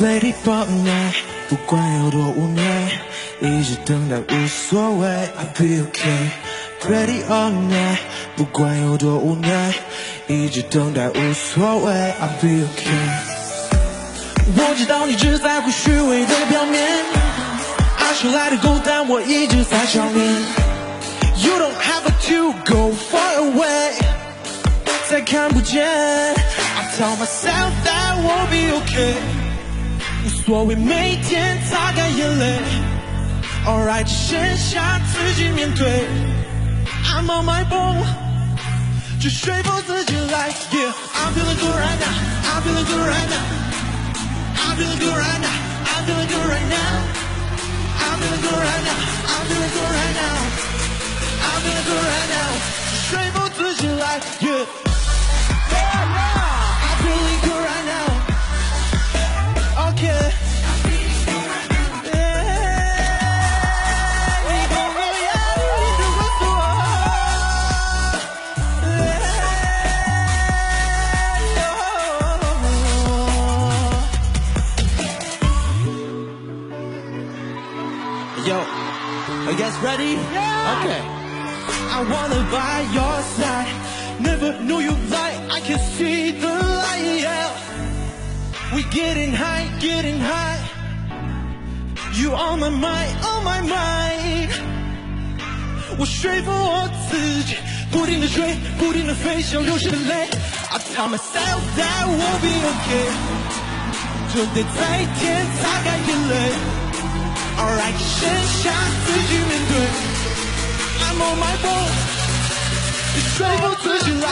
Lady for night， 不管有多无奈，一直等待无所谓 ，I'll be okay。Ready all night， 不管有多无奈，一直等待无所谓 ，I'll be okay。我知道你只在乎虚伪的表面，爱说来的狗，但我一直在想念。You don't have to go far away， 再看不见。I tell myself that we'll be okay。无所谓每天擦干眼泪 Alright 只剩下自己面对 I'm on my own 只说服自己来 Yeah I'm feeling good right now I'm feeling good right now I'm feeling good right now I'm feeling good right now I'm feeling good right now I'm feeling good right now I'm feeling good right now 只说服自己来 Yeah I'm feeling good right now Okay. Yo, are you guys ready? Yeah. Okay. I wanna by your side. Never knew you like I can see the light. Yeah. We getting high, getting high. You on my mind, on my mind. 我说服我自己，不停地追，不停地飞，像流逝的泪。I tell myself that we'll be okay。就得在天擦干眼泪。Alright， 剩下自己面对。I'm on my own，你说服自己来。